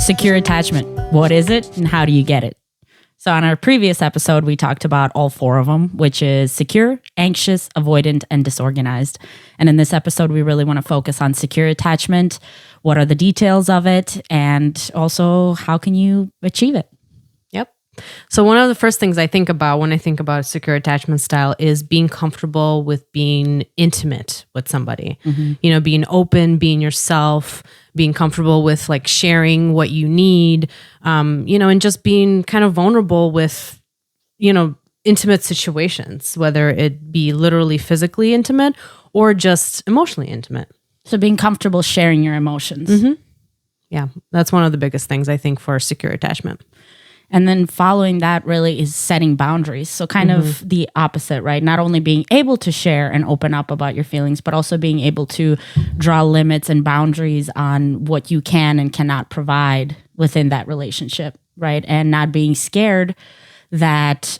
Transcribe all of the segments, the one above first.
Secure attachment. What is it and how do you get it? So on our previous episode, we talked about all four of them, which is secure, anxious, avoidant, and disorganized. And in this episode, we really want to focus on secure attachment. What are the details of it? And also, how can you achieve it? Yep. So one of the first things I think about when I think about a secure attachment style is being comfortable with being intimate with somebody. Being open, being yourself, being comfortable with like sharing what you need, and just being kind of vulnerable with, intimate situations, whether it be literally physically intimate or just emotionally intimate. So being comfortable sharing your emotions. Yeah, that's one of the biggest things I think for secure attachment. And then following that really is setting boundaries. So kind of the opposite, right? Not only being able to share and open up about your feelings, but also being able to draw limits and boundaries on what you can and cannot provide within that relationship, right? And not being scared that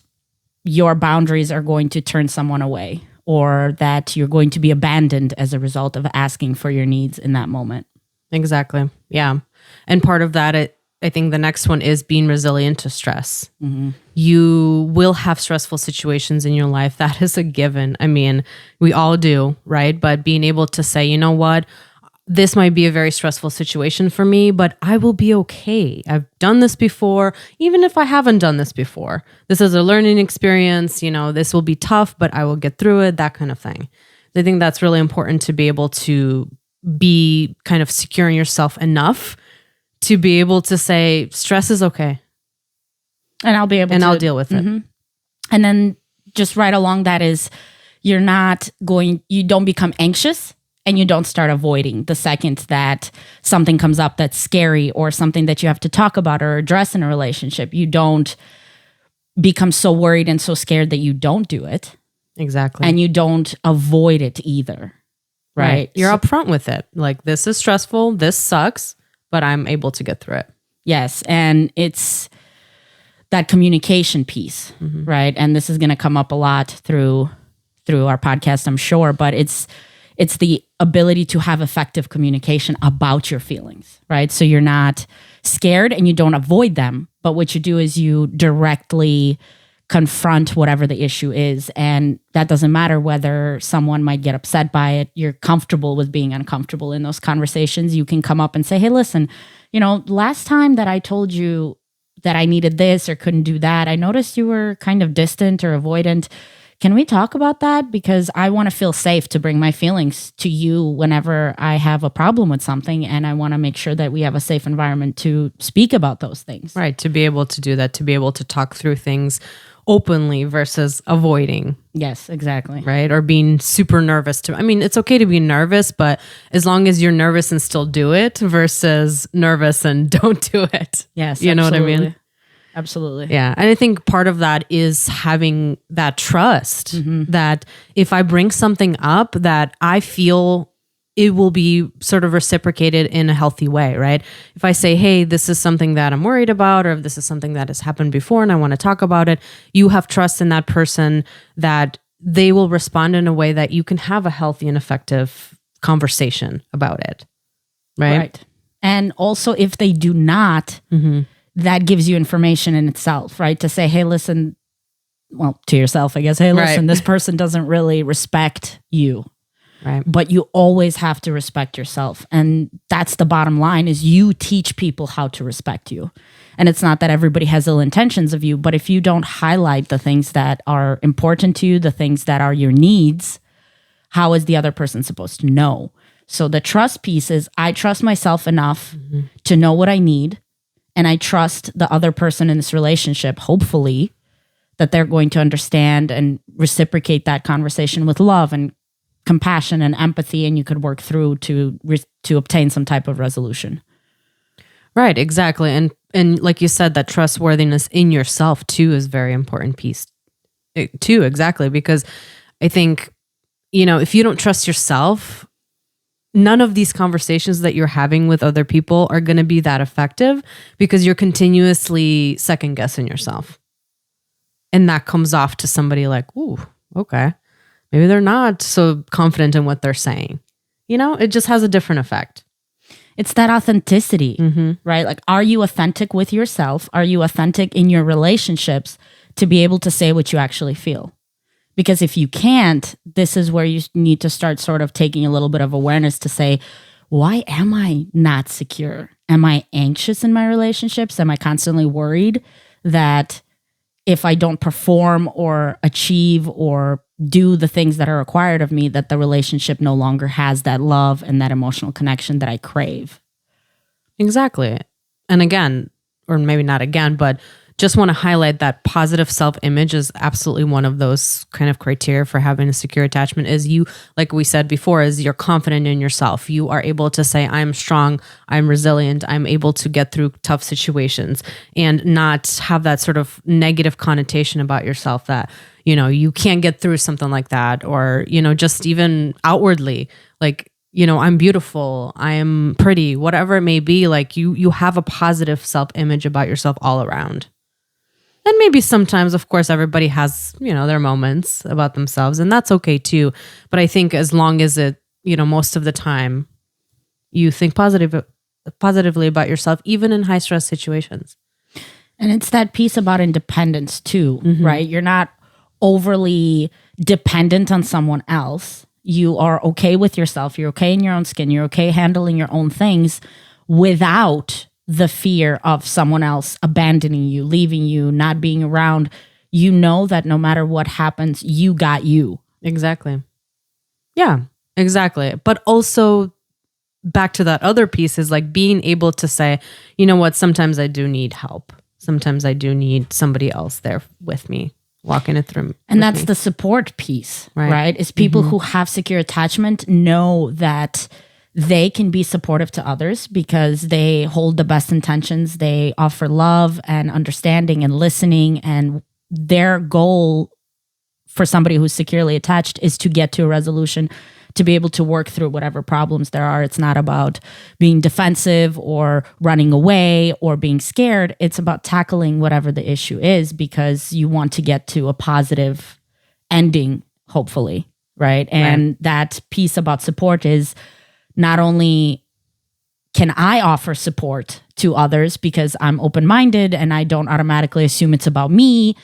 your boundaries are going to turn someone away or that you're going to be abandoned as a result of asking for your needs in that moment. Exactly. Yeah. And part of that, I think the next one is being resilient to stress. You will have stressful situations in your life. That is a given. I mean, we all do, right? But being able to say, you know what, this might be a very stressful situation for me, but I will be okay. I've done this before, even if I haven't done this before. This is a learning experience. This will be tough, but I will get through it, that kind of thing. I think that's really important to be able to be kind of secure in yourself enough to be able to say, stress is okay. And I'll be able to. I'll deal with it. And then just right along that is you don't become anxious and you don't start avoiding the second that something comes up that's scary or something that you have to talk about or address in a relationship. You don't become so worried and so scared that you don't do it. Exactly. And you don't avoid it either. Right? You're upfront with it. Like, this is stressful. This sucks. But I'm able to get through it. Yes. And it's that communication piece, right? And this is going to come up a lot through our podcast, I'm sure, but it's the ability to have effective communication about your feelings, right? So you're not scared and you don't avoid them, but what you do is you directly confront whatever the issue is. And that doesn't matter whether someone might get upset by it. You're comfortable with being uncomfortable in those conversations. You can come up and say, hey, listen, last time that I told you that I needed this or couldn't do that, I noticed you were kind of distant or avoidant. Can we talk about that? Because I want to feel safe to bring my feelings to you whenever I have a problem with something. And I want to make sure that we have a safe environment to speak about those things. Right. To be able to do that, to be able to talk through things openly versus avoiding. Yes, exactly. Right. Or being super nervous it's okay to be nervous, but as long as you're nervous and still do it versus nervous and don't do it. Yes. You know what I mean? Absolutely. Yeah. And I think part of that is having that trust that if I bring something up that I feel it will be sort of reciprocated in a healthy way, right? If I say, hey, this is something that I'm worried about, or if this is something that has happened before and I want to talk about it, you have trust in that person that they will respond in a way that you can have a healthy and effective conversation about it, right? And also if they do not, that gives you information in itself, right? To say, hey, listen, well, to yourself, I guess, hey, listen, this person doesn't really respect you. Right. But you always have to respect yourself. And that's the bottom line is you teach people how to respect you. And it's not that everybody has ill intentions of you, but if you don't highlight the things that are important to you, the things that are your needs, how is the other person supposed to know? So the trust piece is I trust myself enough to know what I need. And I trust the other person in this relationship, hopefully, that they're going to understand and reciprocate that conversation with love and compassion and empathy, and you could work through to obtain some type of resolution. Right, exactly. And like you said, that trustworthiness in yourself too is a very important piece too, exactly. Because I think, if you don't trust yourself, none of these conversations that you're having with other people are going to be that effective because you're continuously second guessing yourself. And that comes off to somebody like, ooh, okay. Maybe they're not so confident in what they're saying. It just has a different effect. It's that authenticity, right? Like, are you authentic with yourself? Are you authentic in your relationships to be able to say what you actually feel? Because if you can't, this is where you need to start sort of taking a little bit of awareness to say, why am I not secure? Am I anxious in my relationships? Am I constantly worried that if I don't perform or achieve or do the things that are required of me, that the relationship no longer has that love and that emotional connection that I crave? Exactly. And again, or maybe not again, but just want to highlight that positive self-image is absolutely one of those kind of criteria for having a secure attachment. Is you, like we said before, is you're confident in yourself. You are able to say, I'm strong, I'm resilient, I'm able to get through tough situations, and not have that sort of negative connotation about yourself that, you know, you can't get through something like that, or, you know, just even outwardly, like, you know, I'm beautiful, I am pretty, whatever it may be, like you have a positive self-image about yourself all around. And maybe sometimes, of course, everybody has, you know, their moments about themselves, and that's okay too. But I think as long as it, you know, most of the time you think positively about yourself, even in high stress situations. And it's that piece about independence too, right? You're not overly dependent on someone else. You are okay with yourself. You're okay in your own skin. You're okay handling your own things without the fear of someone else abandoning you, leaving you, not being around. You know that no matter what happens, you got you. Exactly. Yeah, exactly. But also back to that other piece is like being able to say, you know what, sometimes I do need help. Sometimes I do need somebody else there with me, walking it through. And that's the support piece, right? Is people who have secure attachment know that they can be supportive to others because they hold the best intentions. They offer love and understanding and listening. And their goal for somebody who's securely attached is to get to a resolution, to be able to work through whatever problems there are. It's not about being defensive or running away or being scared. It's about tackling whatever the issue is because you want to get to a positive ending, hopefully, right? And that piece about support is not only can I offer support to others because I'm open-minded and I don't automatically assume it's about me,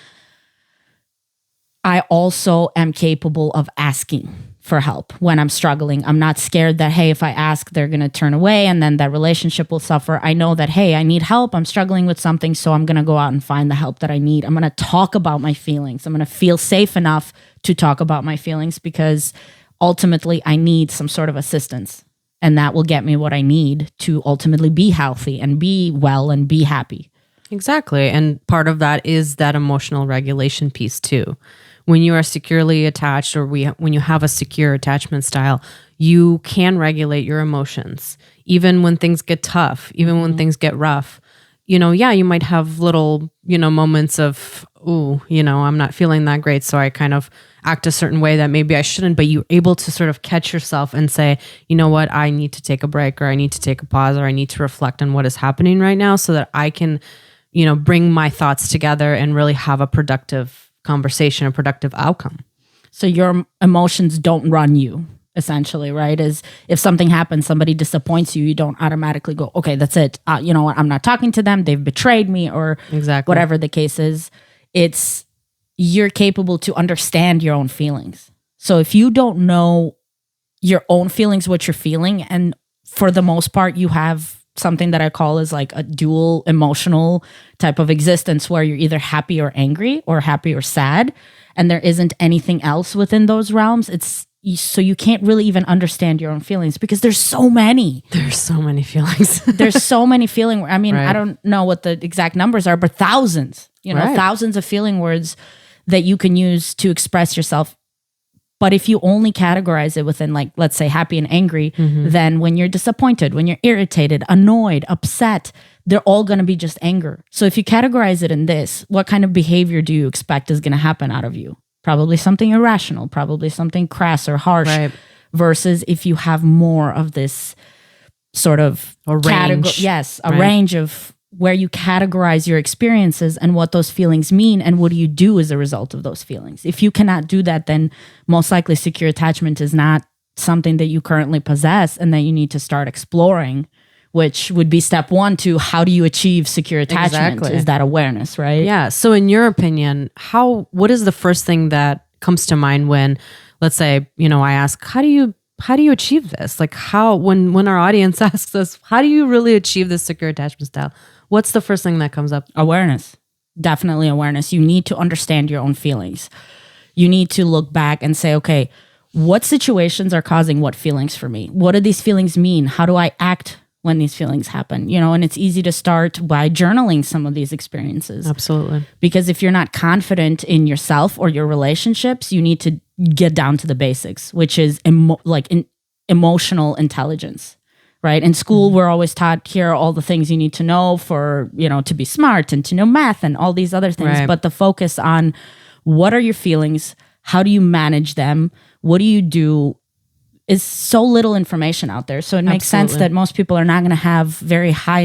I also am capable of asking for help when I'm struggling. I'm not scared that, hey, if I ask, they're going to turn away and then that relationship will suffer. I know that, hey, I need help. I'm struggling with something, so I'm going to go out and find the help that I need. I'm going to talk about my feelings. I'm going to feel safe enough to talk about my feelings because ultimately I need some sort of assistance. And that will get me what I need to ultimately be healthy and be well and be happy. Exactly. And part of that is that emotional regulation piece too. When you are securely attached or when you have a secure attachment style, you can regulate your emotions. Even when things get tough, even when things get rough, you know, yeah, you might have little, you know, moments of, ooh, you know, I'm not feeling that great. So I kind of act a certain way that maybe I shouldn't, but you're able to sort of catch yourself and say, you know what, I need to take a break, or I need to take a pause, or I need to reflect on what is happening right now so that I can, you know, bring my thoughts together and really have a productive conversation, a productive outcome. So your emotions don't run you, essentially, right? Is if something happens, somebody disappoints you, you don't automatically go, okay, that's it. You know what? I'm not talking to them. They've betrayed me, or whatever the case is. It's you're capable to understand your own feelings. So if you don't know your own feelings, what you're feeling, and for the most part, you have something that I call is like a dual emotional type of existence where you're either happy or angry or happy or sad, and there isn't anything else within those realms. So you can't really even understand your own feelings because there's so many. There's so many feelings. There's so many feeling. I mean, I don't know what the exact numbers are, but thousands, thousands of feeling words that you can use to express yourself. But if you only categorize it within, like, let's say happy and angry, then when you're disappointed, when you're irritated, annoyed, upset, they're all going to be just anger. So if you categorize it in this, what kind of behavior do you expect is going to happen out of you? Probably something irrational, probably something crass or harsh, versus if you have more of this sort of range. Range of where you categorize your experiences and what those feelings mean and what do you do as a result of those feelings. If you cannot do that, then most likely secure attachment is not something that you currently possess and that you need to start exploring which would be step one to how do you achieve secure attachment? Exactly. Is that awareness, right? Yeah. So in your opinion, what is the first thing that comes to mind when, let's say, I ask, how do you achieve this? Like when our audience asks us, how do you really achieve this secure attachment style? What's the first thing that comes up? Awareness. Definitely awareness. You need to understand your own feelings. You need to look back and say, okay, what situations are causing what feelings for me? What do these feelings mean? How do I act when these feelings happen? And it's easy to start by journaling some of these experiences. Absolutely. Because if you're not confident in yourself or your relationships, you need to get down to the basics, which is emotional intelligence. Right. In school, we're always taught here are all the things you need to know for, to be smart and to know math and all these other things. Right. But the focus on what are your feelings? How do you manage them? What do you do? Is so little information out there. So it makes sense that most people are not going to have very high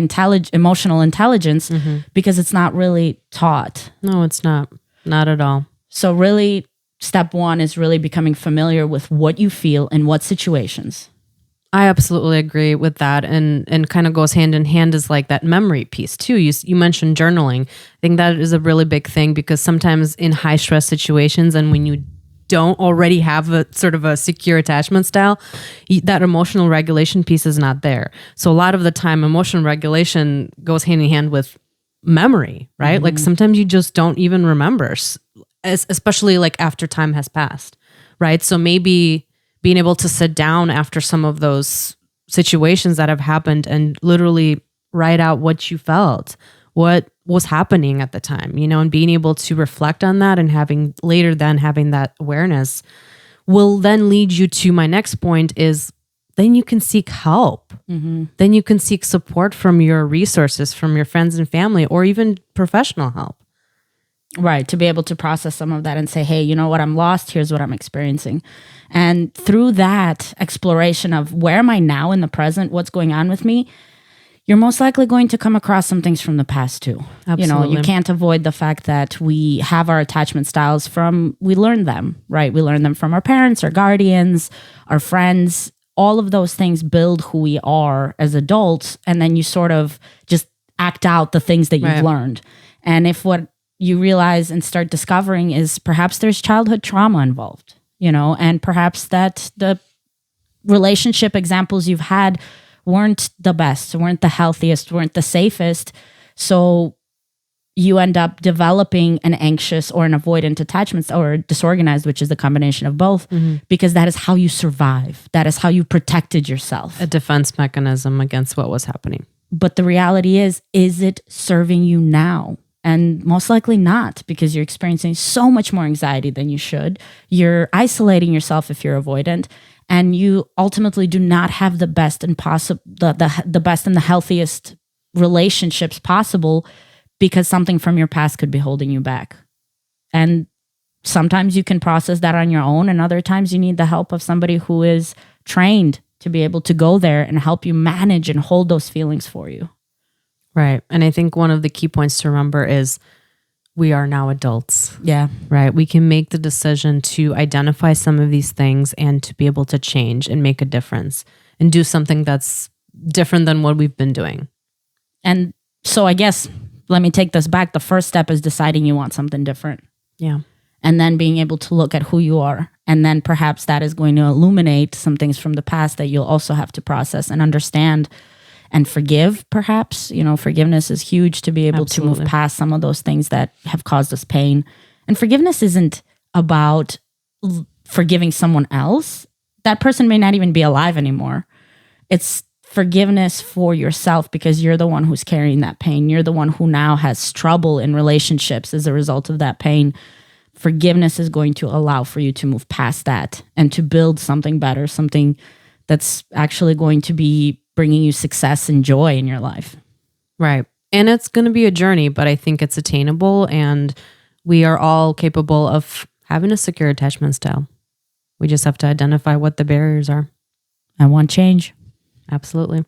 emotional intelligence because it's not really taught. No, it's not. Not at all. So really, step one is really becoming familiar with what you feel in what situations. I absolutely agree with that, and kind of goes hand in hand is like that memory piece too. You mentioned journaling. I think that is a really big thing because sometimes in high stress situations and when you don't already have a sort of a secure attachment style, that emotional regulation piece is not there. So a lot of the time, emotional regulation goes hand in hand with memory, right? Like sometimes you just don't even remember, especially like after time has passed, right? So maybe being able to sit down after some of those situations that have happened and literally write out what you felt, what was happening at the time, and being able to reflect on that and having that awareness will then lead you to my next point is then you can seek help. Then you can seek support from your resources, from your friends and family, or even professional help. Right, to be able to process some of that and say, hey, you know what, I'm lost, here's what I'm experiencing. And through that exploration of where am I now in the present, what's going on with me, you're most likely going to come across some things from the past too. Absolutely. You can't avoid the fact that we have our attachment styles we learned them, right? We learned them from our parents, our guardians, our friends. All of those things build who we are as adults. And then you sort of just act out the things that you've learned. And if what you realize and start discovering is perhaps there's childhood trauma involved, and perhaps that the relationship examples you've had weren't the best, weren't the healthiest, weren't the safest. So you end up developing an anxious or an avoidant attachment or disorganized, which is a combination of both, because that is how you survive. That is how you protected yourself. A defense mechanism against what was happening. But the reality is it serving you now? And most likely not, because you're experiencing so much more anxiety than you should. You're isolating yourself if you're avoidant, and you ultimately do not have the best and the best and the healthiest relationships possible because something from your past could be holding you back. And sometimes you can process that on your own, and other times you need the help of somebody who is trained to be able to go there and help you manage and hold those feelings for you. Right. And I think one of the key points to remember is we are now adults. Yeah. Right. We can make the decision to identify some of these things and to be able to change and make a difference and do something that's different than what we've been doing. And so I guess, let me take this back. The first step is deciding you want something different. Yeah. And then being able to look at who you are. And then perhaps that is going to illuminate some things from the past that you'll also have to process and understand and forgive, perhaps. Forgiveness is huge to be able to move past some of those things that have caused us pain. And forgiveness isn't about forgiving someone else. That person may not even be alive anymore. It's forgiveness for yourself because you're the one who's carrying that pain. You're the one who now has trouble in relationships as a result of that pain. Forgiveness is going to allow for you to move past that and to build something better, something that's actually going to be bringing you success and joy in your life. Right. And it's going to be a journey, but I think it's attainable and we are all capable of having a secure attachment style. We just have to identify what the barriers are. I want change. Absolutely.